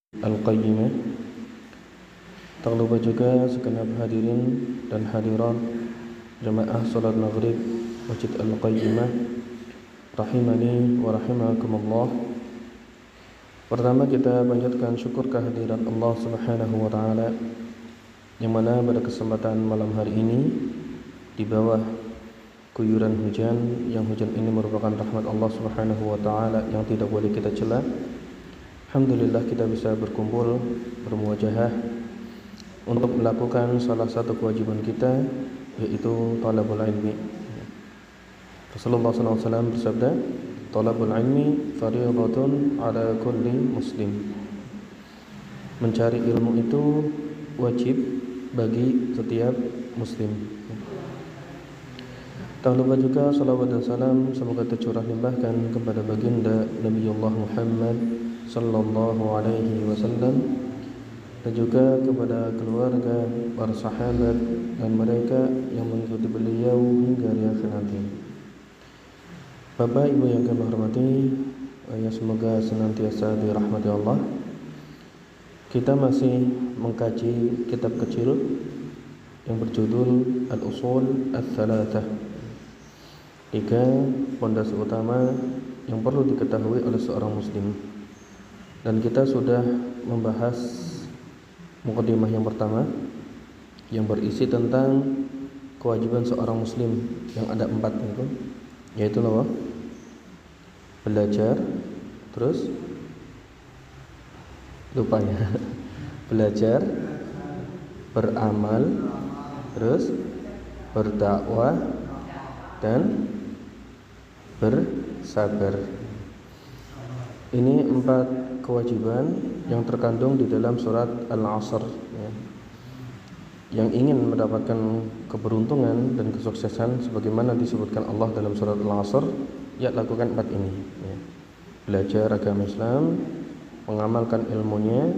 Al-Qayyimah. Tak lupa juga segenap hadirin dan hadirat jemaah salat maghrib Masjid Al-Qayyimah rahimani wa rahimakumullah. Pertama kita panjatkan syukur kehadirat Allah Subhanahu wa taala yang mana pada kesempatan malam hari ini di bawah guyuran hujan, yang hujan ini merupakan rahmat Allah Subhanahu wa taala yang tidak boleh kita cela. Alhamdulillah kita bisa berkumpul, bermuajahah untuk melakukan salah satu kewajiban kita, yaitu talabul ilmi. Rasulullah SAW bersabda, talabul ilmi fardhatun ala kulli muslim. Mencari ilmu itu wajib bagi setiap muslim. Tak lupa juga salawat dan salam semoga tercurah limpahkan kepada baginda Nabiullah Muhammad sallallahu alaihi wasallam dan juga kepada keluarga, para sahabat dan mereka yang mengikuti beliau hingga hari akhir nanti. Bapak Ibu yang kami hormati, ya semoga senantiasa dirahmati Allah. Kita masih mengkaji kitab kecil yang berjudul Al-Usul Ats-Tsalatsah. 3 pondasi utama yang perlu diketahui oleh seorang muslim. Dan kita sudah membahas muqaddimah yang pertama yang berisi tentang kewajiban seorang muslim yang ada 4 itu, yaitu apa? Belajar, terus lupa ya. Belajar, beramal, terus berdakwah dan bersabar. Ini 4 kewajiban yang terkandung di dalam surat Al-Asr ya. Yang ingin mendapatkan keberuntungan dan kesuksesan sebagaimana disebutkan Allah dalam surat Al-Asr, ya lakukan 4 ini ya. Belajar agama Islam, mengamalkan ilmunya,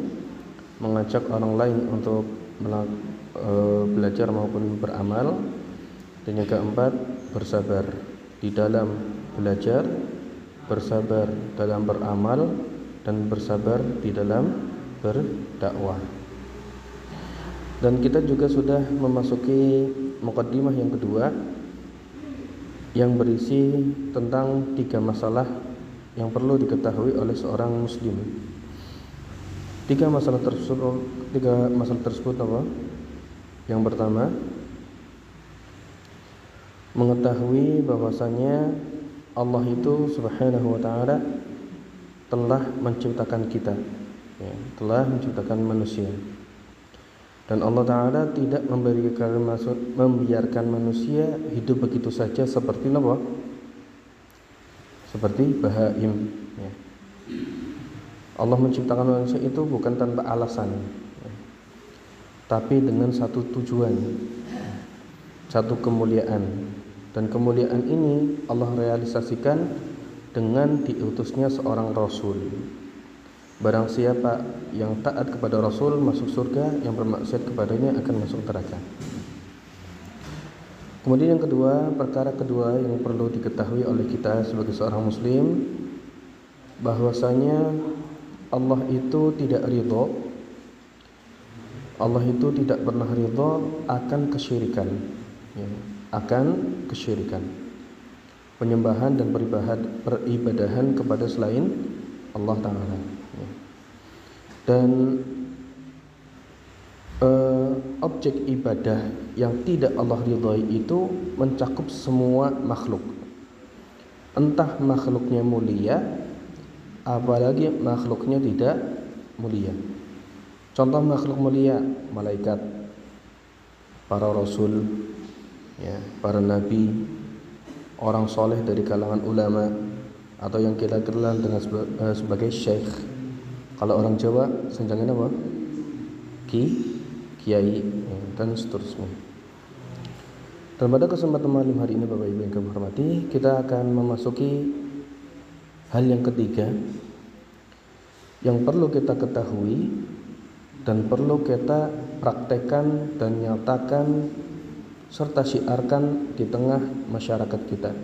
mengajak orang lain untuk belajar maupun beramal, dan yang keempat bersabar di dalam belajar, bersabar dalam beramal, dan bersabar di dalam berdakwah. Dan kita juga sudah memasuki muqaddimah yang kedua yang berisi tentang 3 masalah yang perlu diketahui oleh seorang muslim. 3 masalah tersebut apa? Yang pertama, mengetahui bahwasanya Allah itu Subhanahu wa taala telah menciptakan kita ya, telah menciptakan manusia. Dan Allah Ta'ala tidak membiarkan manusia hidup begitu saja seperti apa? Seperti bahaim ya. Allah menciptakan manusia itu bukan tanpa alasan ya, tapi dengan satu tujuan, satu kemuliaan. Dan kemuliaan ini Allah realisasikan dengan diutusnya seorang Rasul. Barang siapa yang taat kepada Rasul masuk surga, yang bermaksiat kepadanya akan masuk neraka. Kemudian yang kedua, perkara kedua yang perlu diketahui oleh kita sebagai seorang muslim, bahwasanya Allah itu tidak ridho, Allah itu tidak pernah ridho akan kesyirikan ya, akan kesyirikan, penyembahan dan peribadahan kepada selain Allah Ta'ala. Dan objek ibadah yang tidak Allah ridhai itu mencakup semua makhluk, entah makhluknya mulia apalagi makhluknya tidak mulia. Contoh makhluk mulia, malaikat, para rasul ya, para nabi, orang soleh dari kalangan ulama, atau yang kita kenal dengan sebagai syekh. Kalau orang Jawa senjangannya apa? Kiai ya, dan seterusnya. Dan pada kesempatan malam hari ini Bapak Ibu yang kami hormati, kita akan memasuki hal yang ketiga yang perlu kita ketahui dan perlu kita praktekkan dan nyatakan serta syiarkan di tengah masyarakat kita,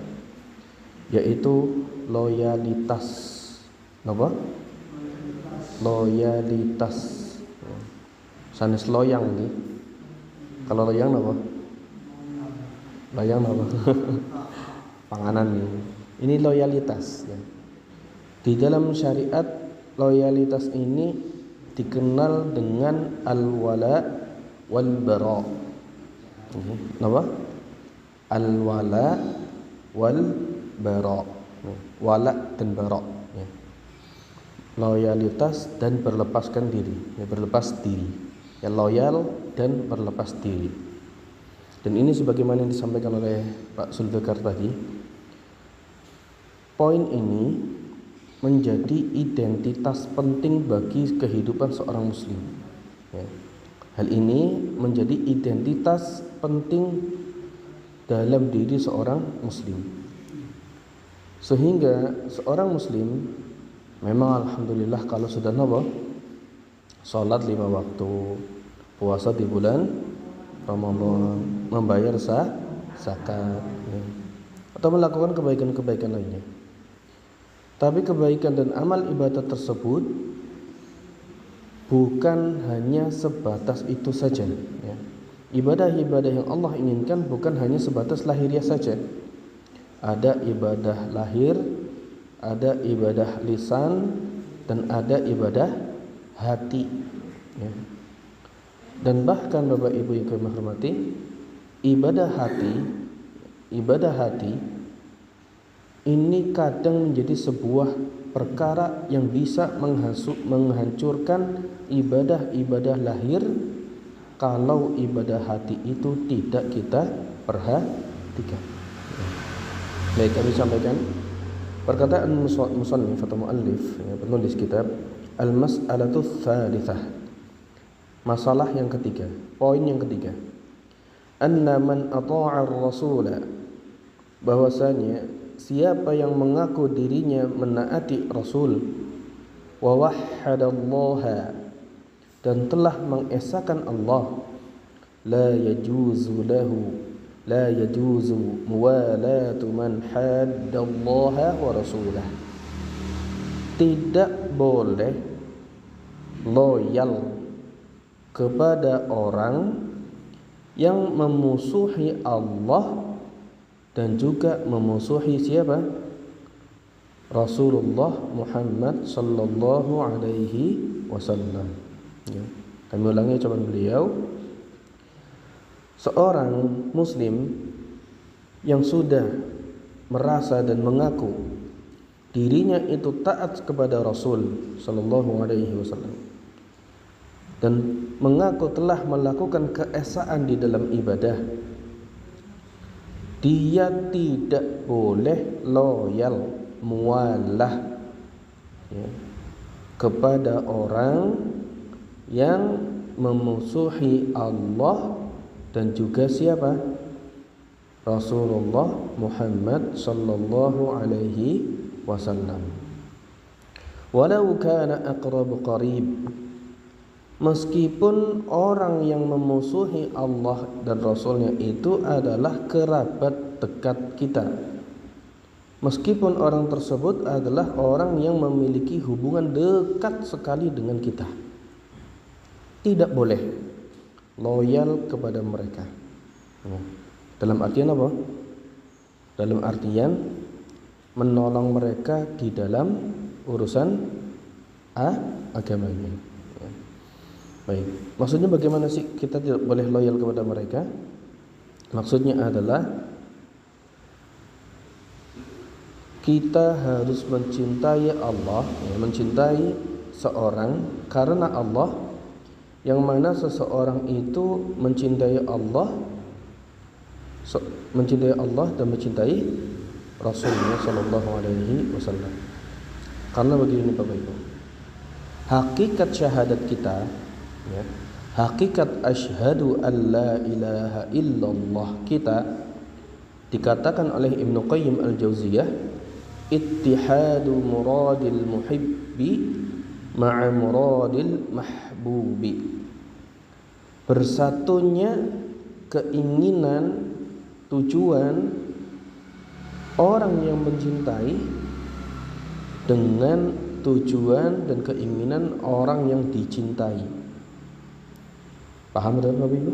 yaitu loyalitas. Apa? loyalitas. Sanes loyang nih. Kalau loyang apa? Loyang apa? Panganan nih. Ini loyalitas ya. Di dalam syariat loyalitas ini dikenal dengan al-wala wal bara. Apa? Al-wala wal bara. Wala dan bara ya. Loyalitas dan berlepaskan diri, ya, berlepas diri. Ya, loyal dan berlepas diri. Dan ini sebagaimana yang disampaikan oleh Pak Zulfikar tadi. Poin ini menjadi identitas penting bagi kehidupan seorang muslim ya. Hal ini menjadi identitas penting dalam diri seorang muslim, sehingga seorang muslim memang alhamdulillah kalau sudah sholat 5 waktu, puasa di bulan Ramadan, membayar zakat ya, atau melakukan kebaikan-kebaikan lainnya. Tapi kebaikan dan amal ibadah tersebut bukan hanya sebatas itu saja ya. Ibadah-ibadah yang Allah inginkan bukan hanya sebatas lahiriah saja. Ada ibadah lahir, ada ibadah lisan, dan ada ibadah hati ya. Dan bahkan Bapak Ibu yang kami hormati, ibadah hati ini kadang menjadi sebuah perkara yang bisa menghancurkan ibadah-ibadah lahir kalau ibadah hati itu tidak kita perhatikan. Baik, kami sampaikan perkataan musannif atau muallif, ya, penulis kitab, al-mas'alatu tsalitsah. Masalah yang ketiga, poin yang ketiga. Anna man ata'a ar-rasula, bahwasanya siapa yang mengaku dirinya menaati Rasul, wa wahhadallaha, dan telah mengesahkan Allah, la yajuzu muwalatu man haddallaha wa rasulah, tidak boleh loyal kepada orang yang memusuhi Allah dan juga memusuhi siapa? Rasulullah Muhammad sallallahu alaihi wasallam ya. Kami ulangi ucapan beliau, seorang muslim yang sudah merasa dan mengaku dirinya itu taat kepada Rasul sallallahu alaihi wasallam dan mengaku telah melakukan keesaan di dalam ibadah, dia tidak boleh loyal, mualah ya, kepada orang yang memusuhi Allah dan juga siapa? Rasulullah Muhammad sallallahu alaihi wasallam. Walau kana aqrab qarib, meskipun orang yang memusuhi Allah dan Rasulnya itu adalah kerabat dekat kita, meskipun orang tersebut adalah orang yang memiliki hubungan dekat sekali dengan kita, tidak boleh loyal kepada mereka. Dalam artian apa? Dalam artian menolong mereka di dalam urusan agamanya. Baik, maksudnya bagaimana sih kita tidak boleh loyal kepada mereka? Maksudnya adalah kita harus mencintai Allah, ya, mencintai seorang karena Allah, yang mana seseorang itu mencintai Allah dan mencintai Rasulullah Sallallahu Alaihi Wasallam. Karena begini Bapak Ibu, hakikat syahadat kita, ya, hakikat asyhadu an la ilaha illallah kita dikatakan oleh Ibnu Qayyim al-Jauziyah, ittihadu muradil muhibbi ma'a muradil mahbubi, bersatunya keinginan, tujuan orang yang mencintai dengan tujuan dan keinginan orang yang dicintai. Paham tak Bapak Ibu?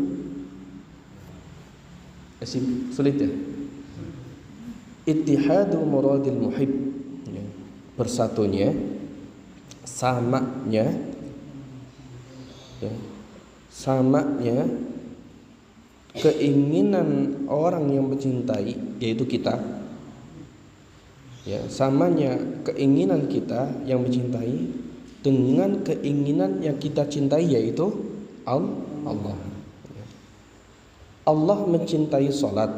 Sulit ya? Ittihadu muradil muhib, ya. Bersatunya, samanya, ya. Samanya keinginan orang yang mencintai, yaitu kita, ya, samanya keinginan kita yang mencintai dengan keinginan yang kita cintai, yaitu Allah. Allah mencintai salat,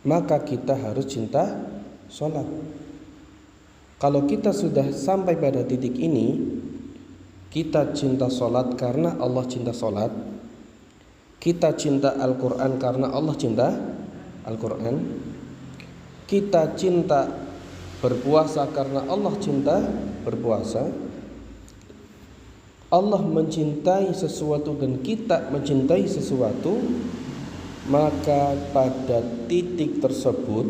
maka kita harus cinta salat. Kalau kita sudah sampai pada titik ini, kita cinta salat karena Allah cinta salat, kita cinta Al-Quran karena Allah cinta Al-Quran, kita cinta berpuasa karena Allah cinta berpuasa, Allah mencintai sesuatu dan kita mencintai sesuatu, maka pada titik tersebut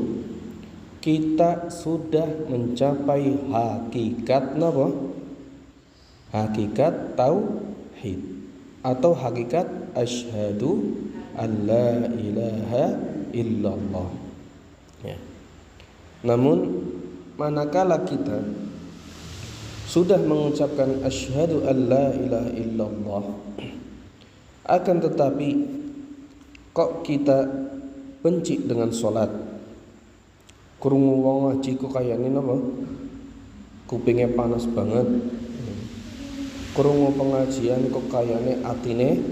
kita sudah mencapai hakikat apa? Hakikat tauhid atau hakikat asyhadu an la ilaha illallah, ya. Namun manakala kita sudah mengucapkan asyhadu an la ilaha illallah, akan tetapi kok kita benci dengan sholat, krungu wong ngaji kok kayane napa kupingnya panas banget, krungu pengajian kok kayane atine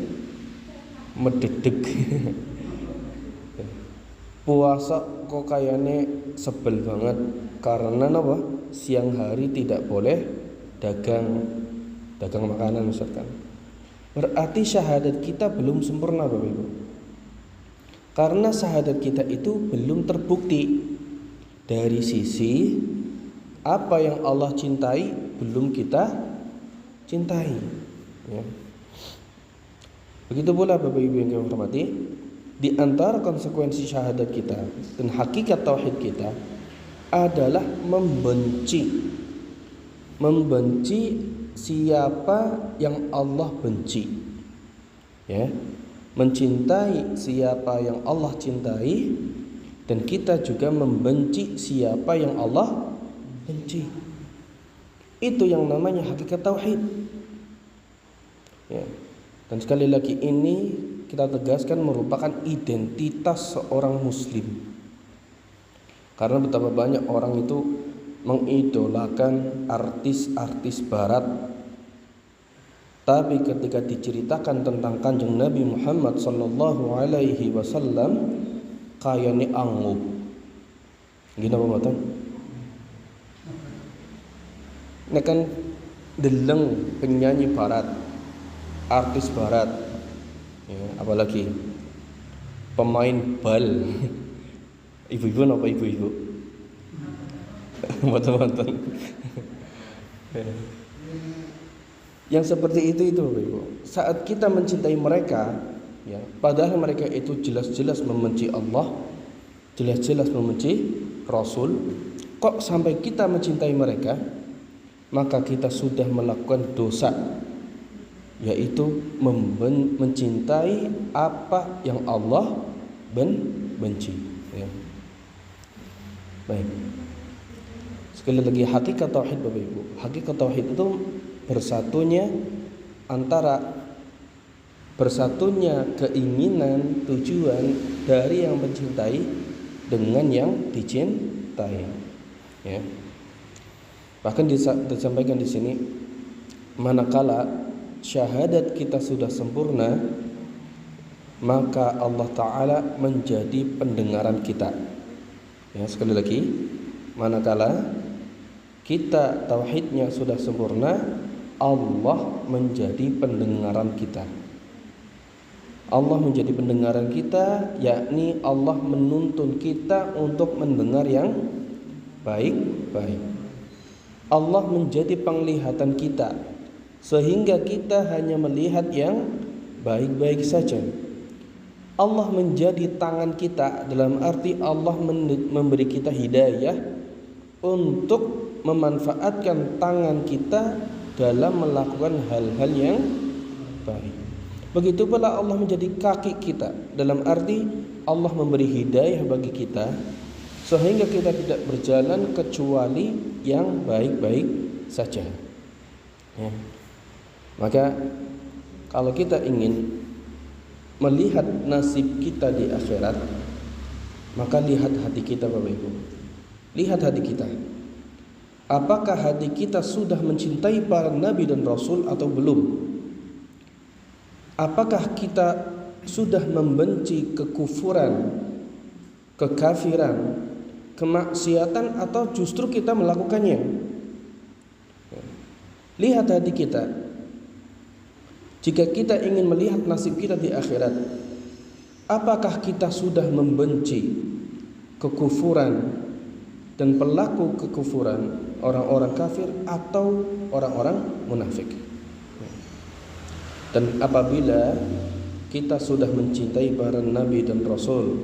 mededeg, puasa kok kayane sebel banget karena napa siang hari tidak boleh dagang makanan misalkan. Berarti syahadat kita belum sempurna Bapak Ibu. Karena syahadat kita itu belum terbukti dari sisi apa yang Allah cintai belum kita cintai, ya. Begitu pula Bapak Ibu yang kami hormati, di antara konsekuensi syahadat kita dan hakikat tauhid kita adalah membenci siapa yang Allah benci, ya. Mencintai siapa yang Allah cintai, dan kita juga membenci siapa yang Allah benci. Itu yang namanya hakikat tauhid, ya. Dan sekali lagi ini kita tegaskan merupakan identitas seorang muslim. Karena betapa banyak orang itu mengidolakan artis-artis barat, tapi ketika diceritakan tentang Kanjeng Nabi Muhammad sallallahu alaihi wasallam kayane angup. Gini apa mboten? Nek kan deleng penyanyi barat, artis barat, ya, apalagi pemain bal. Ibu-ibu napa ibu-ibu? Mboten-mboten. Yang seperti itu Bapak Ibu. Saat kita mencintai mereka, ya, padahal mereka itu jelas-jelas membenci Allah, jelas-jelas membenci Rasul, kok sampai kita mencintai mereka, maka kita sudah melakukan dosa, yaitu mencintai apa yang Allah benci, ya. Baik. Sekali lagi hakikat tauhid Bapak Ibu. Hakikat tauhid itu bersatunya keinginan, tujuan dari yang mencintai dengan yang dicintai, ya. Bahkan disampaikan di sini, manakala syahadat kita sudah sempurna, maka Allah Ta'ala menjadi pendengaran kita, ya. Sekali lagi, manakala kita tauhidnya sudah sempurna, Allah menjadi pendengaran kita. Allah menjadi pendengaran kita, yakni Allah menuntun kita untuk mendengar yang baik-baik. Allah menjadi penglihatan kita, sehingga kita hanya melihat yang baik-baik saja. Allah menjadi tangan kita, dalam arti Allah memberi kita hidayah untuk memanfaatkan tangan kita dalam melakukan hal-hal yang baik. Begitu pula Allah menjadi kaki kita, dalam arti Allah memberi hidayah bagi kita sehingga kita tidak berjalan kecuali yang baik-baik saja. Ya. Maka kalau kita ingin melihat nasib kita di akhirat, maka lihat hati kita, Bapak Ibu. Lihat hati kita. Apakah hati kita sudah mencintai para nabi dan rasul atau belum? Apakah kita sudah membenci kekufuran, kekafiran, kemaksiatan, atau justru kita melakukannya? Lihat hati kita. Jika kita ingin melihat nasib kita di akhirat, apakah kita sudah membenci kekufuran dan pelaku kekufuran, orang-orang kafir atau orang-orang munafik? Dan apabila kita sudah mencintai para nabi dan rasul,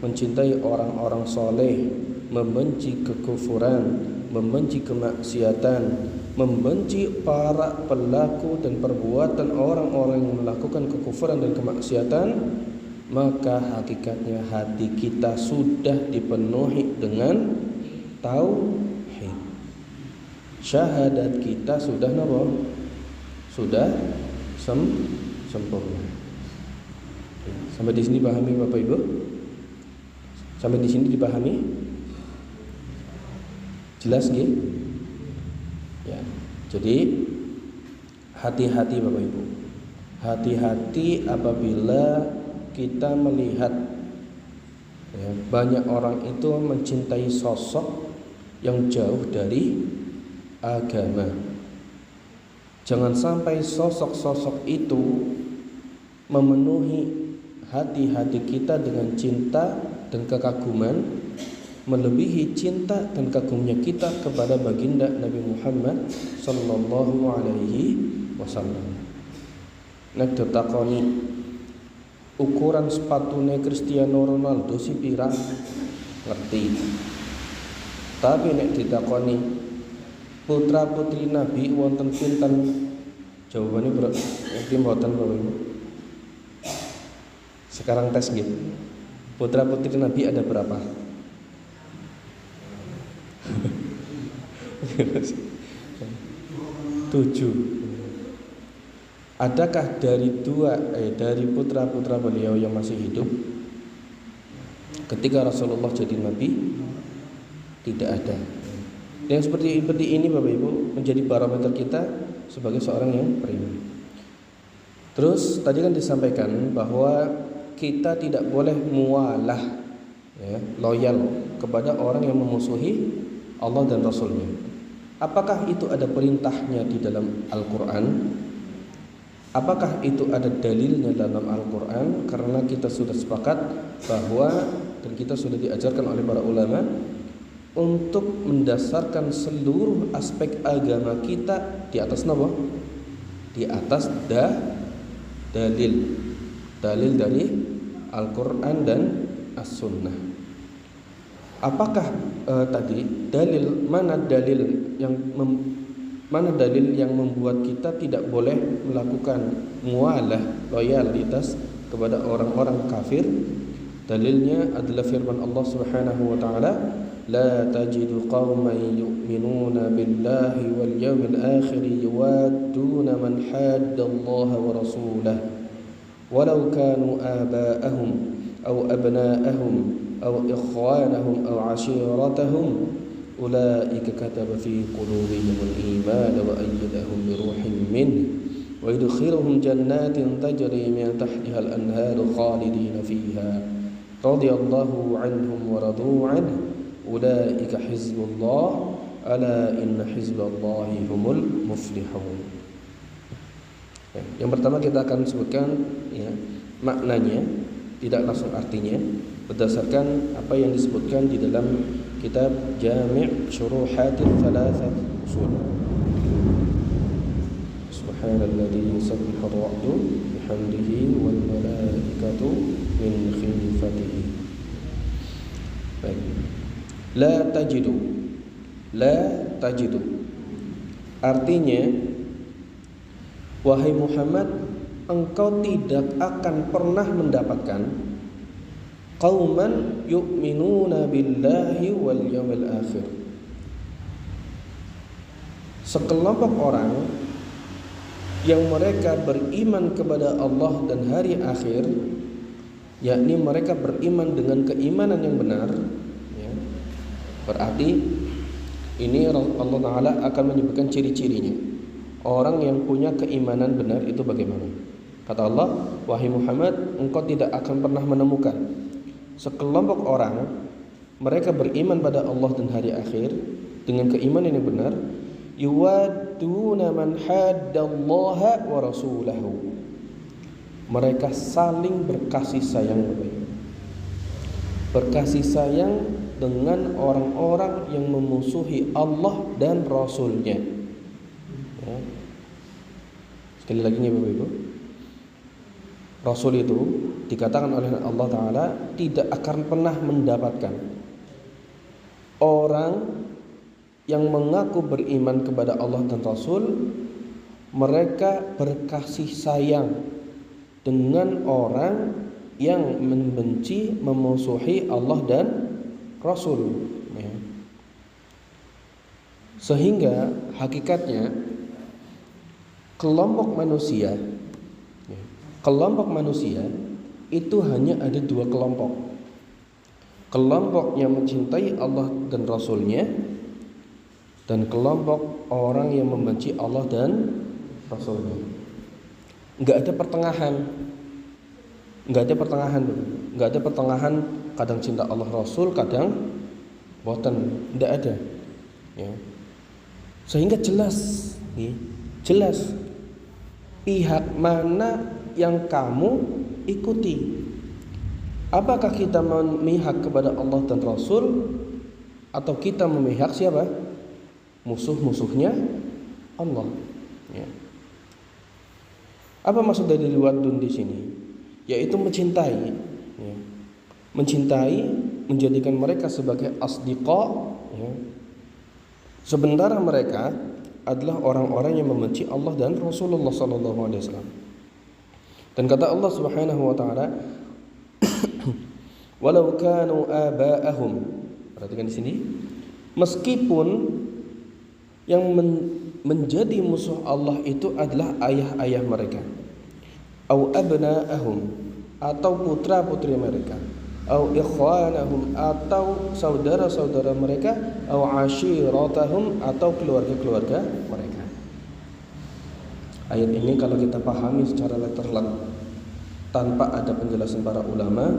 mencintai orang-orang soleh, membenci kekufuran, membenci kemaksiatan, membenci para pelaku dan perbuatan orang-orang yang melakukan kekufuran dan kemaksiatan, maka hakikatnya hati kita sudah dipenuhi dengan tauhid. Syahadat kita sudah apa? Sudah sempurna. Sampai di sini pahami Bapak Ibu? Sampai di sini dipahami? Jelas nggih? Ya. Jadi hati-hati Bapak Ibu. Hati-hati apabila kita melihat ya, banyak orang itu mencintai sosok yang jauh dari agama. Jangan sampai sosok-sosok itu memenuhi hati-hati kita dengan cinta dan kekaguman, melebihi cinta dan kagumnya kita kepada baginda Nabi Muhammad sallallahu alaihi wasallam. Nek ditakoni ukuran sepatune Cristiano Ronaldo si pira, ngerti. Tapi nek ditakoni putra putri Nabi wonten pinten, jawabannya ngerti mboten Bapak Ibu? Sekarang tes gitu. Putra putri Nabi ada berapa? 7. Adakah dari putra-putra beliau yang masih hidup ketika Rasulullah jadi nabi? Tidak ada. Yang seperti ini Bapak Ibu menjadi barometer kita sebagai seorang yang beriman. Terus tadi kan disampaikan bahwa kita tidak boleh mualah, ya, loyal kepada orang yang memusuhi Allah dan Rasulnya. Apakah itu ada perintahnya di dalam Al-Quran? Apakah itu ada dalilnya dalam Al-Quran? Karena kita sudah sepakat bahwa dan kita sudah diajarkan oleh para ulama untuk mendasarkan seluruh aspek agama kita di atas apa? Di atas dalil dari Al-Quran dan As-Sunnah. Apakah mana dalil yang membuat kita tidak boleh melakukan mualah, loyalitas kepada orang-orang kafir? Dalilnya adalah firman Allah Subhanahu wa taala, la tajidu qauman yu'minuna billahi wal yawmil akhir yuwadduna man hadda Allah wa rasulahu walau kanu aba'ahum aw abna'ahum aw ikhwanahum aw 'ashiratahum ulaika kataba fi qulubihimul iman wa ayyadahum bi ruhin minhu wa yudkhiluhum jannatin tajri min tahtiha al-anharu khalidina fiha radiyallahu anhum wa radu anhu ulaika hizbullah ala inna hizballahi humul muflihun. Yang pertama kita akan sebutkan ya, maknanya, tidak langsung artinya, berdasarkan apa yang disebutkan di dalam kitab Jami' Syuruhatil Thalathat Usul. Subhanalladzi yusabbihu ar-ra'du bihamdihi wal malaikatu min khifatihi. Baik. La tajidu. La tajidu. Artinya, wahai Muhammad, engkau tidak akan pernah mendapatkan qauman yu'minuna billahi wal yawmil akhir, sekelompok orang yang mereka beriman kepada Allah dan hari akhir, yakni mereka beriman dengan keimanan yang benar, ya. Berarti ini Allah Ta'ala akan menyebutkan ciri-cirinya. Orang yang punya keimanan benar itu bagaimana? Kata Allah, wahai Muhammad, engkau tidak akan pernah menemukan sekelompok orang mereka beriman pada Allah dan hari akhir dengan keimanan yang benar, yuwadduna man haddallaha wa rasulahu. Mereka saling berkasih sayang, berkasih sayang dengan orang-orang yang memusuhi Allah dan Rasulnya. Ya. Sekali lagi nih Bapak Ibu, Rasul itu dikatakan oleh Allah Ta'ala tidak akan pernah mendapatkan orang yang mengaku beriman kepada Allah dan Rasul, mereka berkasih sayang dengan orang yang membenci, memusuhi Allah dan Rasul, ya. Sehingga hakikatnya kelompok manusia itu hanya ada dua kelompok. Kelompok yang mencintai Allah dan Rasulnya, dan kelompok orang yang membenci Allah dan Rasulnya. Enggak ada pertengahan. Kadang cinta Allah Rasul, kadang boten. Enggak ada. Ya. Sehingga jelas pihak mana yang kamu ikuti. Apakah kita memihak kepada Allah dan Rasul, atau kita memihak siapa? Musuh-musuhnya Allah. Ya. Apa maksud dari wadun di sini? Yaitu mencintai, ya. Mencintai, menjadikan mereka sebagai asdiqa, ya. Sementara mereka adalah orang-orang yang membenci Allah dan Rasulullah SAW. Dan kata Allah Subhanahu wa taala, walau kanu aba'ahum. Perhatikan di sini, meskipun yang menjadi musuh Allah itu adalah ayah-ayah mereka, au abna'ahum, atau putra-putri mereka, au ikhwanahum, atau saudara-saudara mereka, au ashiratahum, atau keluarga-keluarga mereka. Ayat ini kalau kita pahami secara letterlet tanpa ada penjelasan para ulama,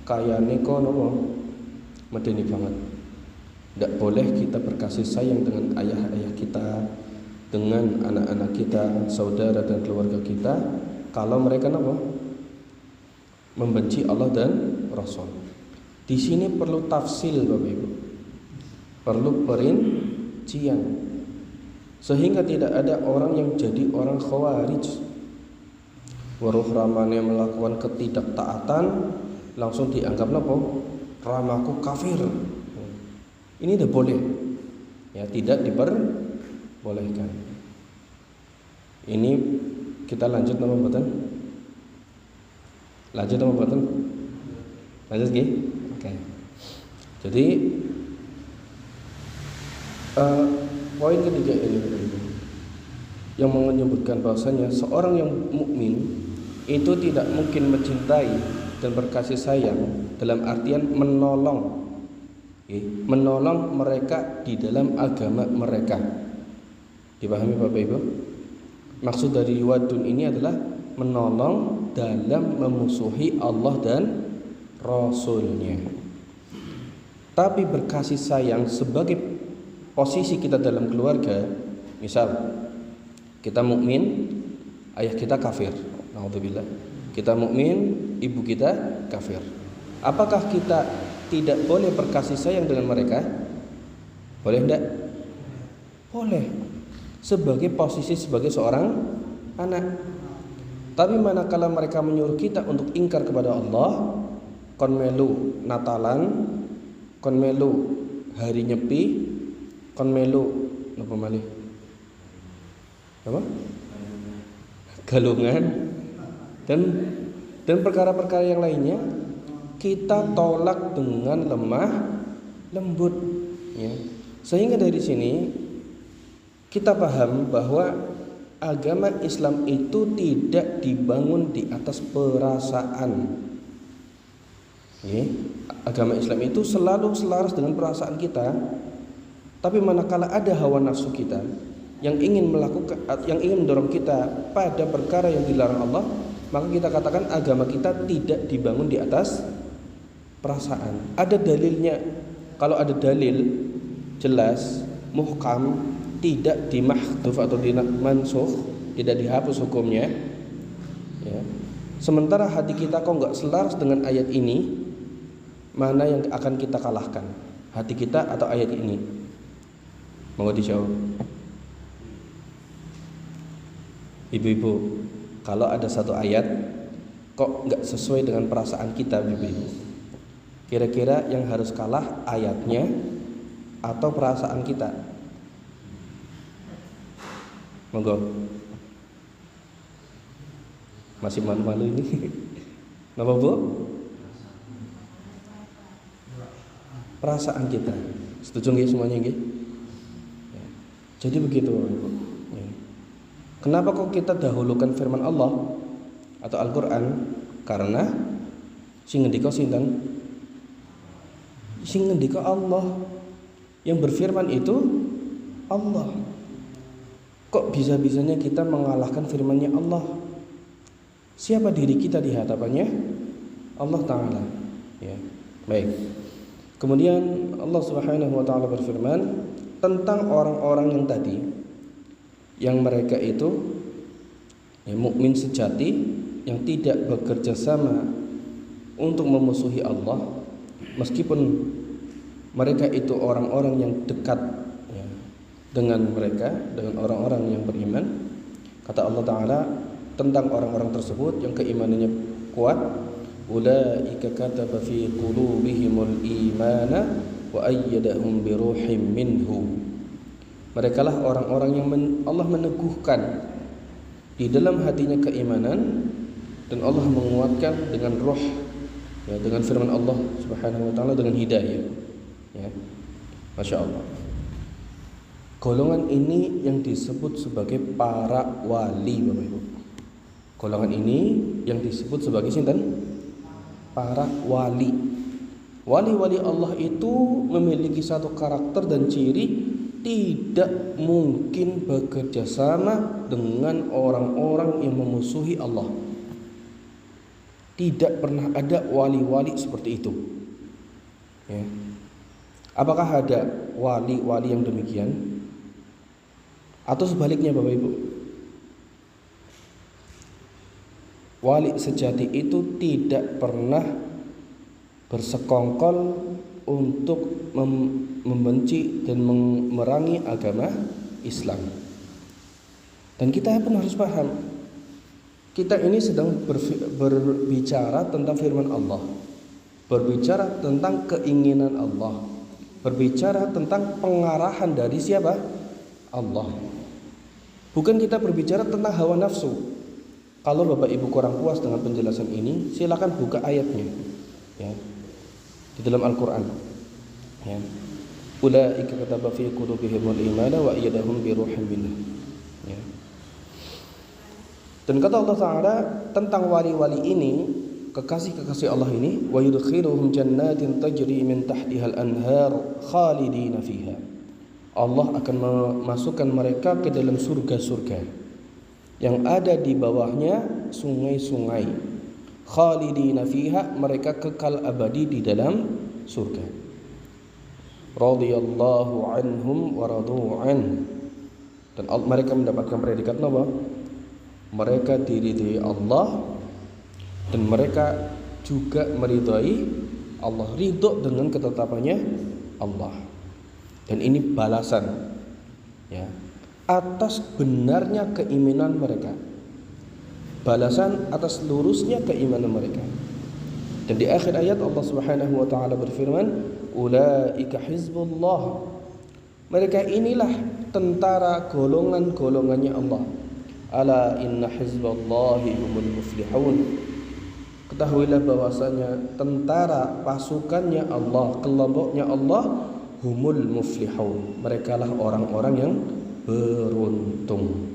kayane kono medeni banget. Tidak boleh kita berkasih sayang dengan ayah-ayah kita, dengan anak-anak kita, saudara dan keluarga kita, kalau mereka membenci Allah dan Rasul. Di sini perlu tafsil Bapak Ibu, perlu perincian, sehingga tidak ada orang yang jadi orang khawarij, waruh ramane melakukan ketidaktaatan langsung dianggap ramaku kafir. Ini tidak boleh, ya, tidak diperbolehkan. Ini kita lanjut nama batan. Lanjut Oke. Jadi poin ketiga ini yang menyebutkan bahwasanya seorang yang mukmin itu tidak mungkin mencintai dan berkasih sayang dalam artian menolong mereka di dalam agama mereka. Dipahami Bapak Ibu? Maksud dari wadun ini adalah menolong dalam memusuhi Allah dan Rasulnya. Tapi berkasih sayang sebagai posisi kita dalam keluarga. Misal kita mukmin, ayah kita kafir, naudzubillah. Kita mukmin, ibu kita kafir. Apakah kita tidak boleh berkasih sayang dengan mereka? Boleh enggak? Boleh. Sebagai posisi sebagai seorang anak. Tapi manakala mereka menyuruh kita untuk ingkar kepada Allah, kon melu Natalan, kon melu hari Nyepi, kon melu napa malih? Apa? Galungan dan perkara-perkara yang lainnya kita tolak dengan lemah lembut, ya. Sehingga dari sini kita paham bahwa agama Islam itu tidak dibangun di atas perasaan. Ya. Agama Islam itu selalu selaras dengan perasaan kita. Tapi manakala ada hawa nafsu kita yang ingin mendorong kita pada perkara yang dilarang Allah, maka kita katakan agama kita tidak dibangun di atas perasaan. Ada dalilnya. Kalau ada dalil jelas, muhkam, tidak dimahdhuf atau dimansukh, tidak dihapus hukumnya, ya. Sementara hati kita kok nggak selaras dengan ayat ini, mana yang akan kita kalahkan? Hati kita atau ayat ini? Mau dijawab? Ibu-ibu, kalau ada satu ayat kok nggak sesuai dengan perasaan kita, ibu-ibu, kira-kira yang harus kalah ayatnya atau perasaan kita? Monggo. Masih malu-malu ini. Napa, Bu? Perasaan kita. Setuju nggih semuanya nggih? Ya. Jadi begitu, Ibu. Ya. Kenapa kok kita dahulukan firman Allah atau Al-Qur'an? Karena sing ngendika sinten? Sing ngendika Allah. Yang berfirman itu Allah. Kok bisa-bisanya kita mengalahkan firman-Nya Allah? Siapa diri kita di hadapannya? Allah Ta'ala, ya. Baik. Kemudian Allah Subhanahu wa taala berfirman tentang orang-orang yang tadi, yang mereka itu ya, mukmin sejati yang tidak bekerja sama untuk memusuhi Allah, meskipun mereka itu orang-orang yang dekat ya, dengan mereka, dengan orang-orang yang beriman. Kata Allah Ta'ala tentang orang-orang tersebut yang keimanannya kuat, ulaika kataba fi qulubihimul imana wa ayyadahum bi ruhim minhu. Merekalah orang-orang yang Allah meneguhkan di dalam hatinya keimanan dan Allah menguatkan dengan roh, ya, dengan firman Allah Subhanahu wa taala, dengan hidayah, ya. Masya Allah. Golongan ini yang disebut sebagai para wali, Bapak Ibu. Golongan ini yang disebut sebagai sinten? Para wali. Wali-wali Allah itu memiliki satu karakter dan ciri, tidak mungkin bekerja sama dengan orang-orang yang memusuhi Allah. Tidak pernah ada wali-wali seperti itu, ya. Apakah ada wali-wali yang demikian? Atau sebaliknya, Bapak Ibu? Wali sejati itu tidak pernah bersekongkol untuk membenci dan memerangi agama Islam. Dan kita pun harus paham, kita ini sedang berbicara tentang firman Allah, berbicara tentang keinginan Allah, berbicara tentang pengarahan dari siapa? Allah. Bukan kita berbicara tentang hawa nafsu. Kalau Bapak Ibu kurang puas dengan penjelasan ini, silakan buka ayatnya, ya, di dalam Al-Quran, ya. Ulaika kataba fi qulubihimul imana wa ayyadahum bi ruhin minhu, ya. Dan kata Allah Ta'ala tentang wali-wali ini, kekasih-kekasih Allah ini, wa yudkhiluhum jannatin tajri min tahtihal anhar khalidina fiha. Allah akan memasukkan mereka ke dalam surga-surga yang ada di bawahnya sungai-sungai. Khalidina fiha, mereka kekal abadi di dalam surga. Radhiyallahu anhum wa radu'an. Dan mereka mendapatkan predikat apa? Mereka diridhai Allah dan mereka juga meridhai Allah, ridho dengan ketetapannya Allah. Dan ini balasan, ya, atas benarnya keimanan mereka, balasan atas lurusnya keimanan mereka. Dan di akhir ayat Allah Subhanahu wa taala berfirman, ulaika hizbullah. Mereka inilah tentara golongan-golongannya Allah. Ala inna hizballahi humul muflihun. Ketahuilah bahwasanya tentara pasukannya Allah, kelompoknya Allah, humul muflihun. Merekalah orang-orang yang beruntung.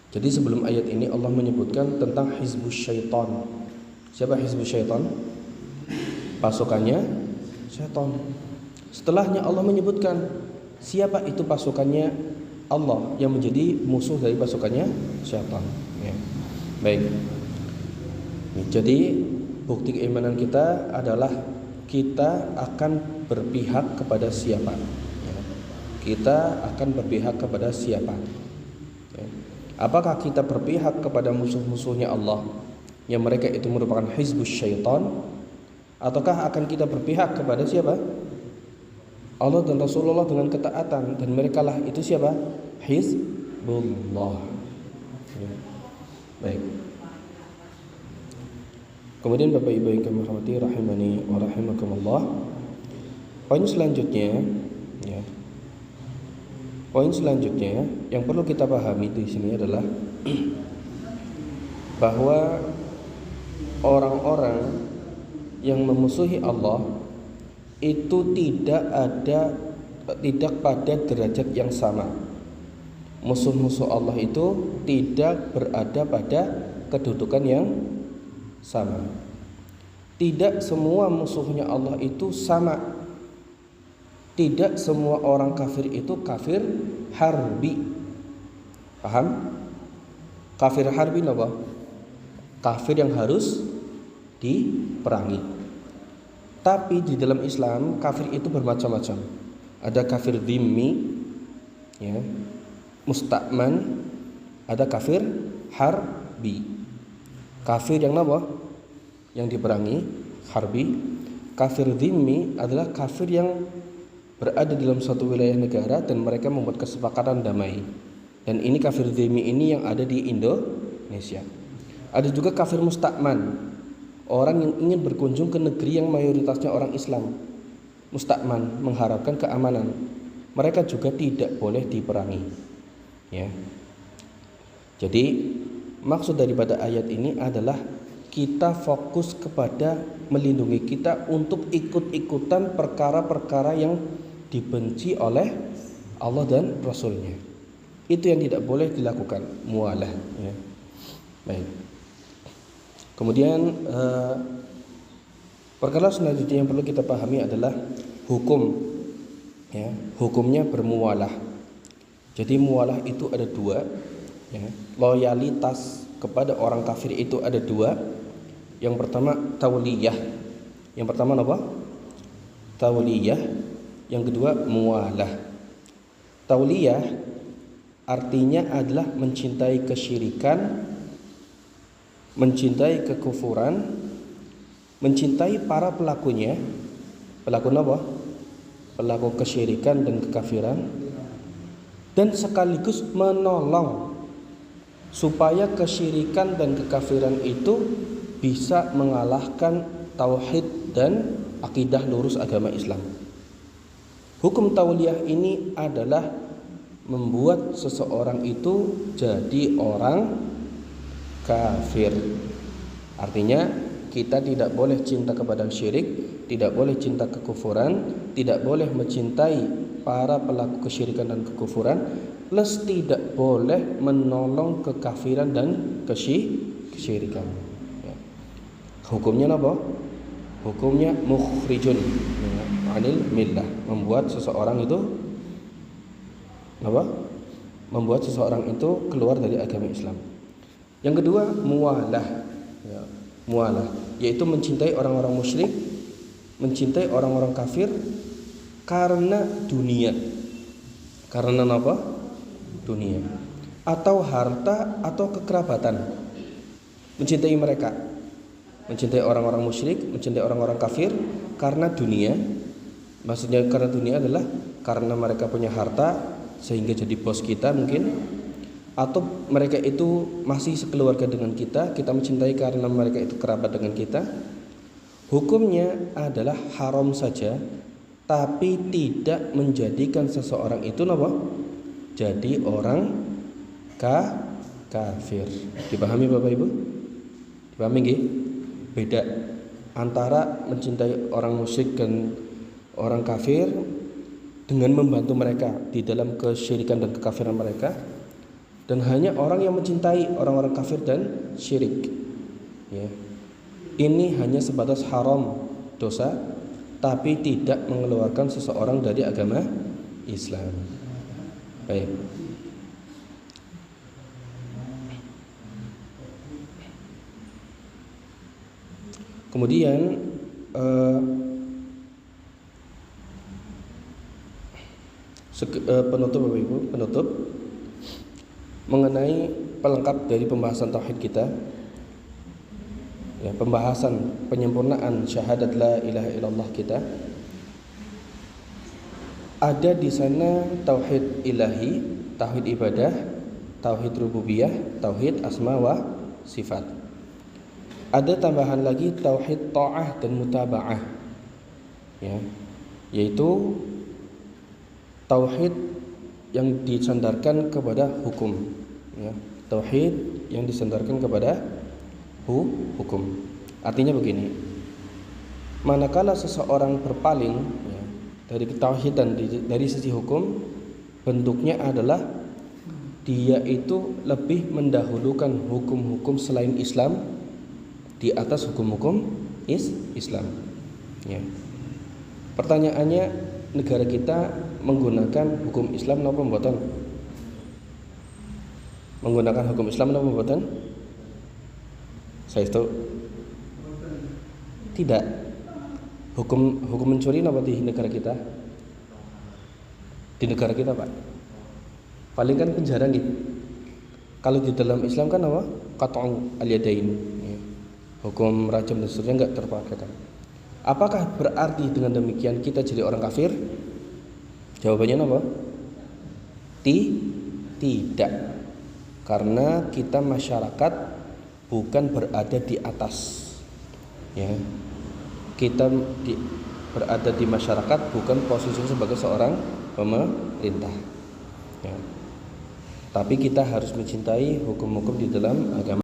Jadi sebelum ayat ini Allah menyebutkan tentang hizbus syaitan. Siapa hizbus syaitan? Pasukannya syaitan. Setelahnya Allah menyebutkan siapa itu pasukannya Allah yang menjadi musuh dari pasukannya syaitan. Ya. Baik. Jadi bukti keimanan kita adalah kita akan berpihak kepada siapa. Ya. Kita akan berpihak kepada siapa. Ya. Apakah kita berpihak kepada musuh-musuhnya Allah yang mereka itu merupakan hizbus syaitan, ataukah akan kita berpihak kepada siapa? Allah dan Rasulullah dengan ketaatan, dan merekalah itu siapa? Hizbullah. Ya. Baik. Kemudian Bapak Ibu yang kami hormati rahimani wa rahimakumullah. Poin selanjutnya ya. Poin selanjutnya yang perlu kita pahami di sini adalah bahwa orang-orang yang memusuhi Allah itu tidak pada derajat yang sama. Musuh-musuh Allah itu tidak berada pada kedudukan yang sama. Tidak semua musuhnya Allah itu sama. Tidak semua orang kafir itu kafir harbi. Paham? Kafir harbi apa? Kafir yang harus diperangi. Tapi di dalam Islam kafir itu bermacam-macam. Ada kafir dhimmi, ya, musta'man, ada kafir harbi. Kafir yang apa? Yang diperangi, harbi. Kafir dhimmi adalah kafir yang berada dalam suatu wilayah negara dan mereka membuat kesepakatan damai. Dan ini kafir dhimmi ini yang ada di Indonesia. Ada juga kafir musta'man, orang yang ingin berkunjung ke negeri yang mayoritasnya orang Islam. Musta'man, mengharapkan keamanan. Mereka juga tidak boleh diperangi. Ya. Jadi maksud daripada ayat ini adalah kita fokus kepada melindungi kita untuk ikut-ikutan perkara-perkara yang dibenci oleh Allah dan Rasulnya. Itu yang tidak boleh dilakukan, mualah. Ya. Baik. Kemudian perkara selanjutnya yang perlu kita pahami adalah hukum. Ya, hukumnya bermualah. Jadi mualah itu ada dua. Ya. Loyalitas kepada orang kafir itu ada dua. Yang pertama tauliyah. Yang pertama apa? Tauliyah. Yang kedua mualah. Tauliyah artinya adalah mencintai kesyirikan, mencintai kekufuran, mencintai para pelakunya. Pelaku apa? Pelaku kesyirikan dan kekafiran, dan sekaligus menolong supaya kesyirikan dan kekafiran itu bisa mengalahkan tauhid dan akidah lurus agama Islam. Hukum tauliyah ini adalah membuat seseorang itu jadi orang kafir. Artinya kita tidak boleh cinta kepada syirik, tidak boleh cinta kekufuran, tidak boleh mencintai para pelaku kesyirikan dan kekufuran, plus tidak boleh menolong kekafiran dan kesyirikan. Ya. Hukumnya apa? Hukumnya mukhrijun anil millah, membuat seseorang itu apa? Membuat seseorang itu keluar dari agama Islam. Yang kedua mualah, ya, mualah, yaitu mencintai orang-orang musyrik, mencintai orang-orang kafir karena dunia. Karena apa? Dunia atau harta atau kekerabatan. Mencintai mereka, mencintai orang-orang musyrik, mencintai orang-orang kafir karena dunia. Maksudnya karena dunia adalah karena mereka punya harta sehingga jadi bos kita mungkin, atau mereka itu masih sekeluarga dengan kita, kita mencintai karena mereka itu kerabat dengan kita. Hukumnya adalah haram saja tapi tidak menjadikan seseorang itu apa? Jadi orang kafir. Dipahami Bapak Ibu? Dipahami nggih? Beda antara mencintai orang musyrik dan orang kafir dengan membantu mereka di dalam kesyirikan dan kekafiran mereka, dan hanya orang yang mencintai orang-orang kafir dan syirik. Ya. Ini hanya sebatas haram, dosa, tapi tidak mengeluarkan seseorang dari agama Islam. Baik. Kemudian penutup Bapak Ibu, penutup mengenai pelengkap dari pembahasan tauhid kita. Ya, pembahasan penyempurnaan syahadat la ilaha illallah kita. Ada di sana tauhid ilahi, tauhid ibadah, tauhid rububiyah, tauhid asma wa sifat. Ada tambahan lagi tauhid ta'ah dan mutaba'ah. Ya, yaitu tauhid yang disandarkan kepada hukum. Ya, tauhid yang disandarkan kepada hukum. Artinya begini, manakala seseorang berpaling ya, dari tauhid dan dari sisi hukum, bentuknya adalah dia itu lebih mendahulukan hukum-hukum selain Islam di atas hukum-hukum Islam. Ya. Pertanyaannya, negara kita menggunakan hukum Islam atau pembuatan? Menggunakan hukum Islam atau pembuatan? Saya itu tidak. Hukum mencuri apa di negara kita? Di negara kita, Pak. Paling kan penjara gitu. Kalau di dalam Islam kan apa? Qat'u al-yadain. Ya. Hukum rajam dan seterusnya enggak terpakai. Apakah berarti dengan demikian kita jadi orang kafir? Jawabannya apa? Tidak. Karena kita masyarakat bukan berada di atas. Ya. Kita berada di masyarakat, bukan posisi sebagai seorang pemerintah. Ya. Tapi kita harus mencintai hukum-hukum di dalam agama